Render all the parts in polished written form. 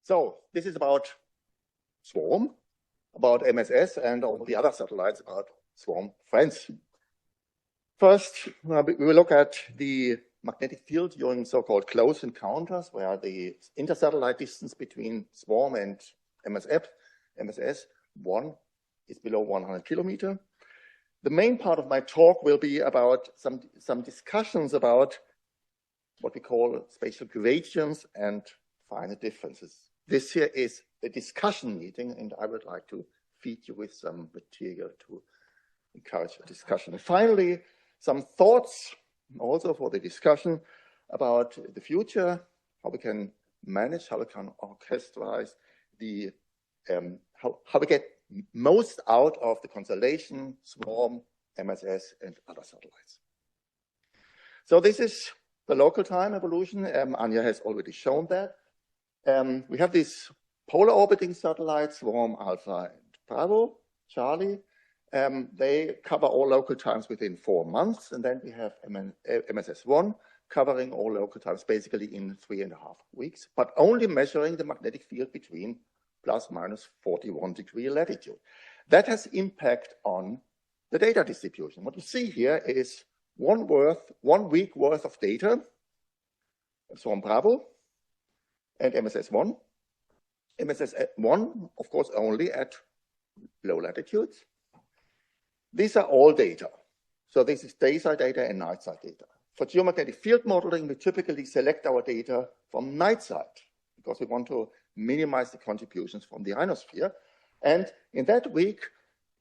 So this is about Swarm, about MSS, and all the other satellites about Swarm friends. First, we will look at the magnetic field during so-called close encounters, where the intersatellite distance between Swarm and MSS-1 is below 100 kilometers. The main part of my talk will be about some discussions about what we call spatial gradients and finer differences. This here is a discussion meeting, and I would like to feed you with some material to encourage a discussion. And finally, some thoughts also for the discussion about the future, how we can manage, how we can orchestrate the, how we get most out of the constellation, Swarm, MSS, and other satellites. So this is the local time evolution. Anja has already shown that. We have these polar orbiting satellites, Swarm, Alpha, and Bravo, Charlie. They cover all local times within 4 months, and then we have MSS-1 covering all local times basically in 3.5 weeks, but only measuring the magnetic field between plus minus 41 degree latitude. That has impact on the data distribution. What you see here is 1 week worth of data, Swarm Bravo and MSS-1. MSS-1, of course, only at low latitudes. These are all data. So this is day-side data and night-side data. For geomagnetic field modeling, we typically select our data from night side because we want to minimize the contributions from the ionosphere. And in that week,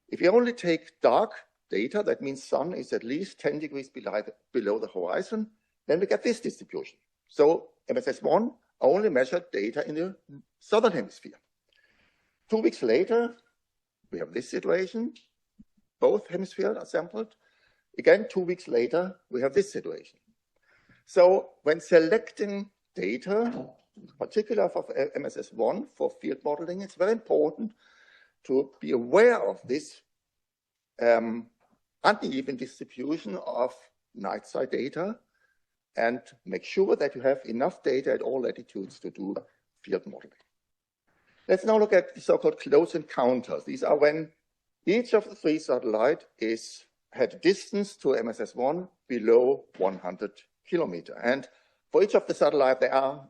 if you only take dark data, that means sun is at least 10 degrees below the horizon, then we get this distribution. So MSS-1 only measured data in the southern hemisphere. 2 weeks later, we have this situation. Both hemispheres are sampled. Again, 2 weeks later, we have this situation. So when selecting data, in particular for MSS-1 for field modeling, it's very important to be aware of this uneven distribution of night side data and make sure that you have enough data at all latitudes to do field modeling. Let's now look at the so-called close encounters. These are when each of the 3 satellites had distance to MSS-1 below 100 kilometers. And for each of the satellites, there are,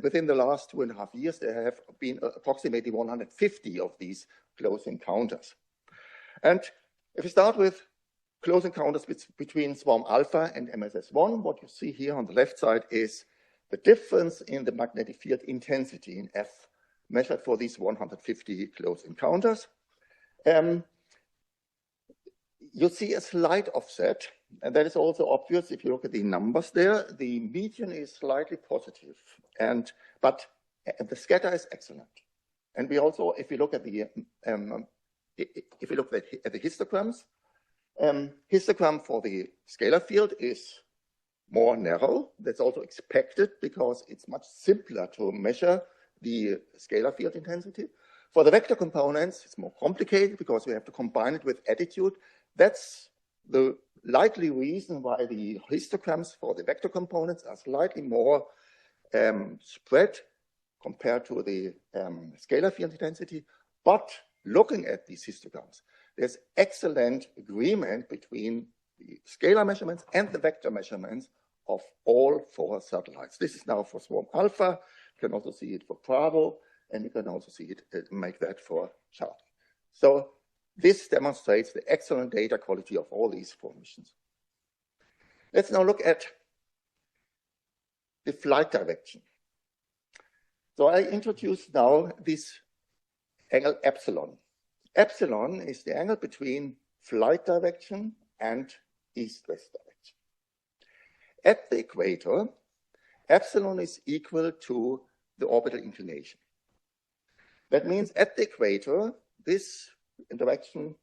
within the last 2.5 years, there have been approximately 150 of these close encounters. And if we start with close encounters between Swarm Alpha and MSS-1, what you see here on the left side is the difference in the magnetic field intensity in F measured for these 150 close encounters. You see a slight offset, and that is also obvious if you look at the numbers there. The median is slightly positive, but the scatter is excellent. And we also, if you look at the histograms, histogram for the scalar field is more narrow. That's also expected because it's much simpler to measure the scalar field intensity. For the vector components, it's more complicated because we have to combine it with attitude. That's the likely reason why the histograms for the vector components are slightly more spread compared to the scalar field intensity. But looking at these histograms, there's excellent agreement between the scalar measurements and the vector measurements of all 4 satellites. This is now for Swarm Alpha. You can also see it for Bravo, and you can also see it make that for Charlie. So this demonstrates the excellent data quality of all these 4 missions. Let's now look at the flight direction. So I introduce now this angle epsilon. Epsilon is the angle between flight direction and east-west direction. At the equator, epsilon is equal to the orbital inclination. That means at the equator, this direction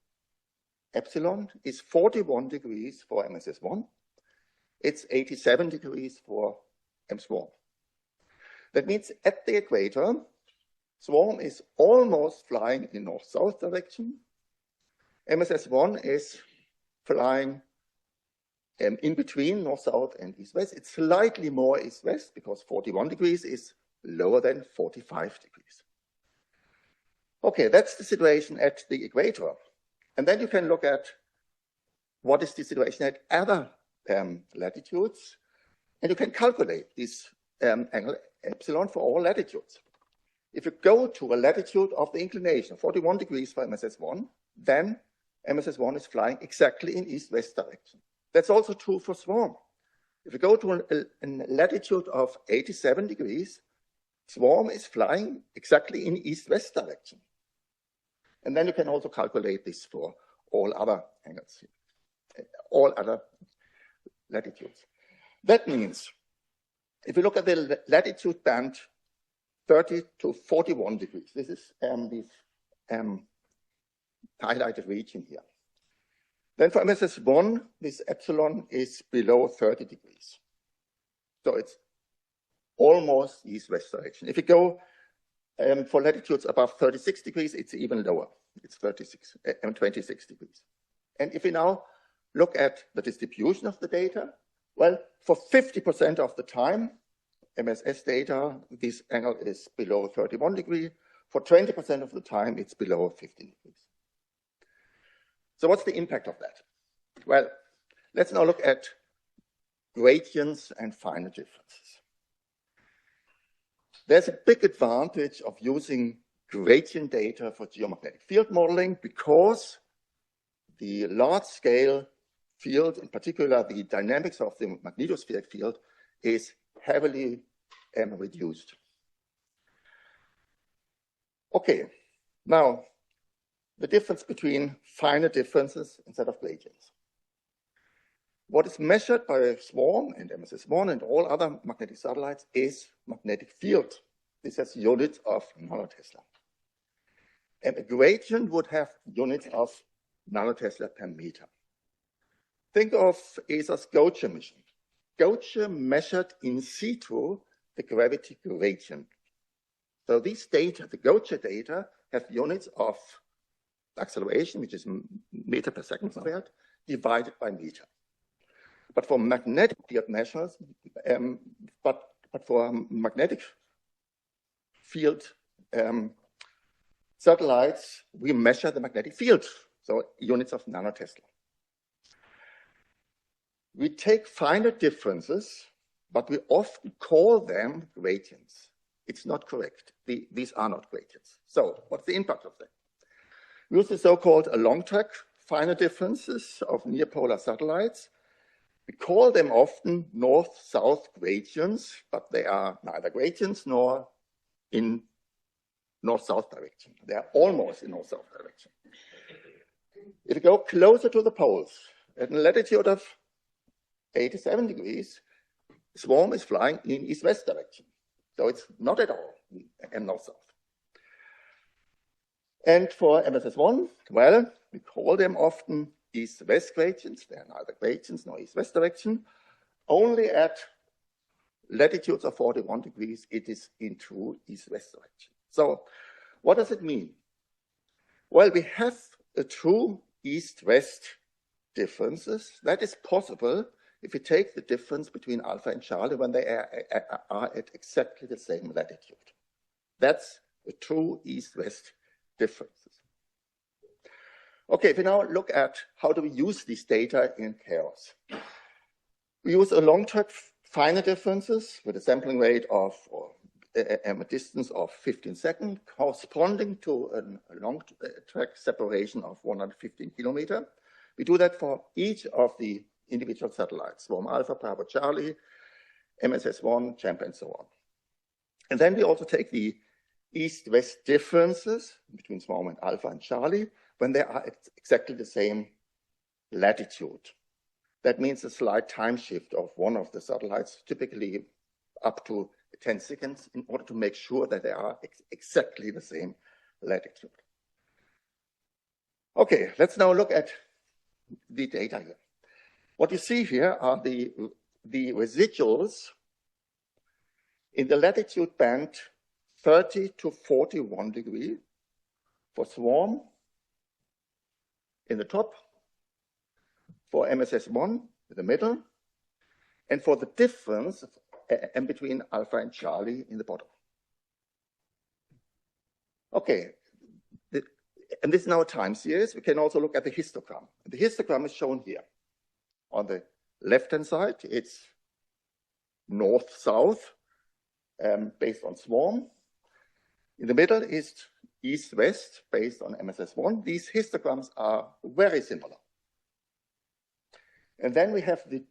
epsilon is 41 degrees for MSS-1. It's 87 degrees for M-Swarm. That means at the equator, Swarm is almost flying in north-south direction. MSS-1 is flying in between north-south and east-west. It's slightly more east-west because 41 degrees is lower than 45 degrees. Okay, that's the situation at the equator. And then you can look at what is the situation at other latitudes, and you can calculate this angle epsilon for all latitudes. If you go to a latitude of the inclination, 41 degrees for MSS-1, then MSS-1 is flying exactly in east-west direction. That's also true for Swarm. If you go to a latitude of 87 degrees, Swarm is flying exactly in east-west direction. And then you can also calculate this for all other angles, all other latitudes. That means if you look at the latitude band 30 to 41 degrees, this is this highlighted region here. Then for MSS-1, this epsilon is below 30 degrees. So it's almost east-west direction. If you go for latitudes above 36 degrees, it's even lower. It's 26 degrees. And if we now look at the distribution of the data, well, for 50% of the time, MSS data, this angle is below 31 degrees. For 20% of the time, it's below 15 degrees. So what's the impact of that? Well, let's now look at gradients and finer differences. There's a big advantage of using gradient data for geomagnetic field modeling because the large-scale field, in particular the dynamics of the magnetospheric field, is heavily reduced. Okay, now the difference between finer differences instead of gradients. What is measured by Swarm and MSS-1 and all other magnetic satellites is magnetic field. This has units of nanotesla. And a gradient would have units of nanotesla per meter. Think of ESA's Gauge mission. Gauge measured in situ the gravity gradient. So these data, the Gauge data, have units of acceleration, which is meter per second squared, divided by meter. But for magnetic field measures, but for magnetic field satellites, we measure the magnetic field, so units of nanotesla. We take finer differences, but we often call them gradients. It's not correct. These are not gradients. So what's the impact of that? We use the so-called long track finer differences of near-polar satellites. We call them often north-south gradients, but they are neither gradients nor in north-south direction. They are almost in north-south direction. If you go closer to the poles, at a latitude of 87 degrees, Swarm is flying in east-west direction. So it's not at all in north-south. And for MSS-1, well, we call them often east-west gradients. They are neither gradients nor east-west direction. Only at latitudes of 41 degrees, it is in true east-west direction. So what does it mean? Well, we have a true east-west differences. That is possible if we take the difference between Alpha and Charlie when they are at exactly the same latitude. That's a true east-west differences. Okay, if we now look at how do we use these data in chaos. We use a long track finer differences with a sampling rate of a distance of 15 seconds corresponding to a long track separation of 115 kilometers. We do that for each of the individual satellites, Swarm Alpha, Bravo Charlie, MSS-1, Champ, and so on. And then we also take the east-west differences between Swarm and Alpha and Charlie when they are at exactly the same latitude. That means a slight time shift of one of the satellites, typically up to 10 seconds, in order to make sure that they are exactly the same latitude. Okay, let's now look at the data here. What you see here are the residuals in the latitude band 30 to 41 degrees for Swarm in the top, for MSS-1 in the middle, and for the difference between Alpha and Charlie in the bottom. Okay, and this is now a time series. We can also look at the histogram. The histogram is shown here. On the left-hand side, it's north-south, based on Swarm. In the middle is east-west, based on MSS-1. These histograms are very similar. And then we have the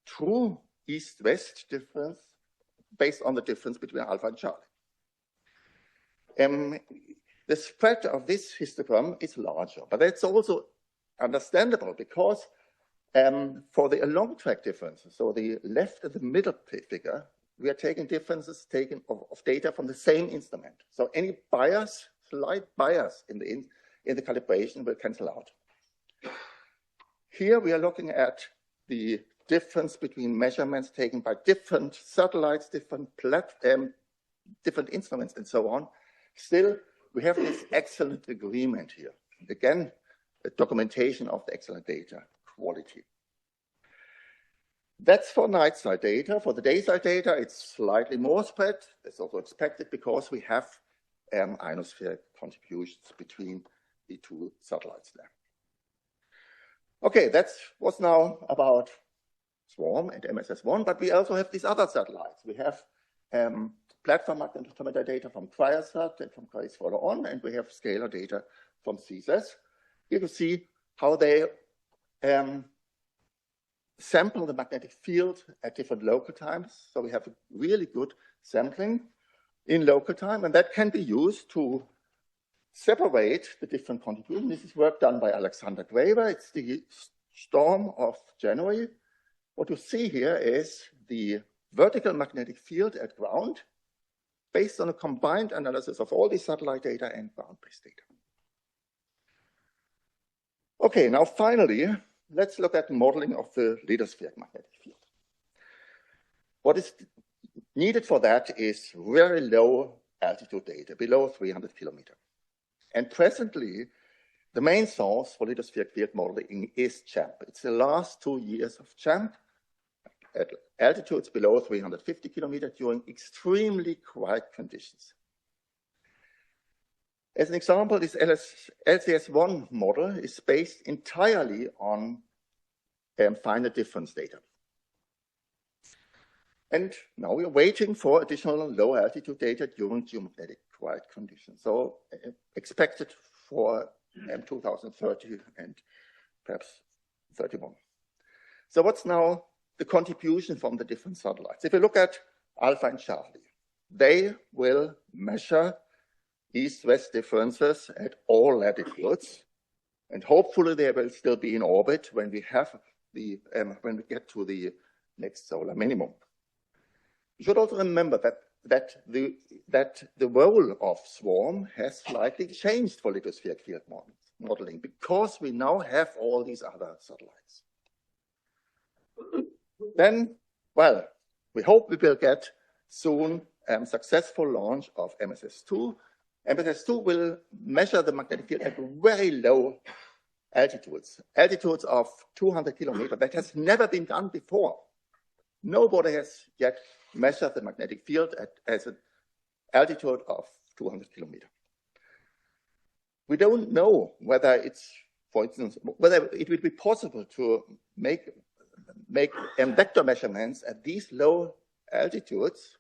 true east-west difference based on the difference between alpha and Charlie. The spread of this histogram is larger, but that's also understandable because for the along track differences, so the left and the middle figure, we are taking differences of data from the same instrument. So any bias, slight bias in the calibration will cancel out. Here we are looking at the difference between measurements taken by different satellites, different instruments, and so on. Still, we have this excellent agreement here. Again, the documentation of the excellent data quality. That's for night side data. For the day side data, it's slightly more spread. It's also expected because we have ionospheric contributions between the two satellites there. Okay, that was now about Swarm and MSS-1, but we also have these other satellites. We have platform magnetometer data from Cryosat and from Grace Follow On, and we have scalar data from CSAS. You can see how they sample the magnetic field at different local times. So we have a really good sampling in local time, and that can be used to separate the different contributions. This is work done by Alexander Graeber. It's the storm of January. What you see here is the vertical magnetic field at ground based on a combined analysis of all the satellite data and ground-based data. Okay, now finally, let's look at modeling of the lithospheric magnetic field. What is needed for that is very low altitude data, below 300 kilometers. And presently, the main source for lithospheric field modeling is CHAMP. It's the last 2 years of CHAMP at altitudes below 350 kilometers during extremely quiet conditions. As an example, this LCS-1 model is based entirely on finite difference data. And now we are waiting for additional low altitude data during geomagnetic quiet conditions. So expected for 2030 and perhaps 31. So what's now the contribution from the different satellites? If you look at Alpha and Charlie, they will measure east-west differences at all latitudes, and hopefully they will still be in orbit when we have when we get to the next solar minimum. You should also remember that the role of Swarm has slightly changed for lithospheric field modeling because we now have all these other satellites. Then, well, we hope we will get soon successful launch of MSS-2. MSS-2 will measure the magnetic field at very low altitudes of 200 kilometers. That has never been done before. Nobody has yet measured the magnetic field at an altitude of 200 kilometers. We don't know whether it's, for instance, whether it will be possible to make vector measurements at these low altitudes,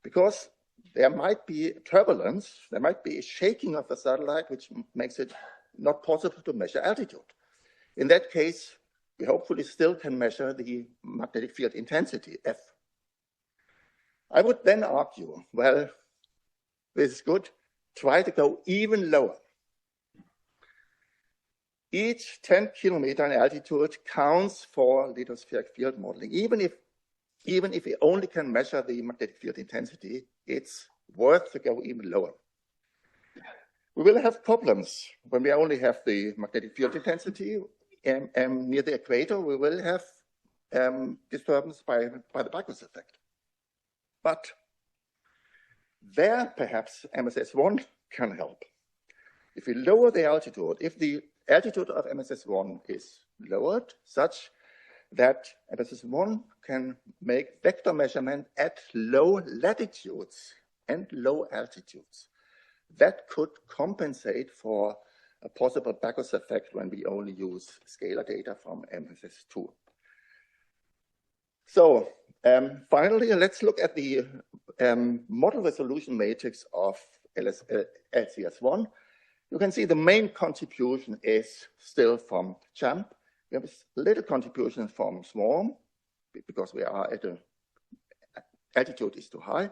because there might be turbulence, there might be a shaking of the satellite, which makes it not possible to measure altitude. In that case, we hopefully still can measure the magnetic field intensity, F. I would then argue, well, this is good, try to go even lower. Each 10 kilometer in altitude counts for lithospheric field modeling. Even if we only can measure the magnetic field intensity, it's worth to go even lower. We will have problems when we only have the magnetic field intensity near the equator. We will have disturbance by the Bragg effect. But there, perhaps MSS-1 can help. If we lower the altitude, if the altitude of MSS-1 is lowered such that MSS-1 can make vector measurement at low latitudes and low altitudes, that could compensate for a possible backwards effect when we only use scalar data from MSS-2. So finally, let's look at the model resolution matrix of LCS1. You can see the main contribution is still from CHAMP. We have a little contribution from Swarm because we are at a altitude is too high.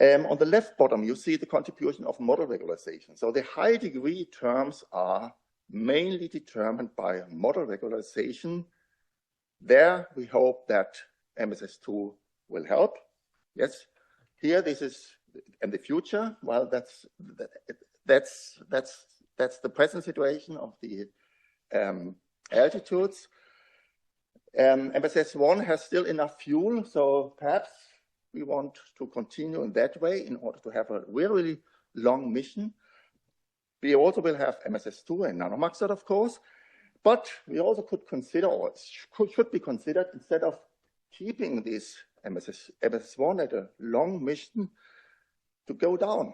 On the left bottom, you see the contribution of model regularization. So the high degree terms are mainly determined by model regularization. There, we hope that MSS-2 will help. Yes, here this is in the future. Well, that's the present situation of the altitudes. MSS-1 has still enough fuel, so perhaps we want to continue in that way in order to have a really long mission. We also will have MSS-2 and nanomaxer, of course, but we also could consider, or should be considered, instead of keeping this MSS-1 at a long mission, to go down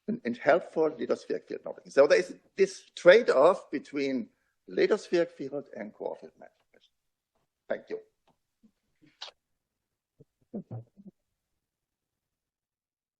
and help for lithospheric field modeling. So there is this trade-off between lithospheric field and core field management. Thank you.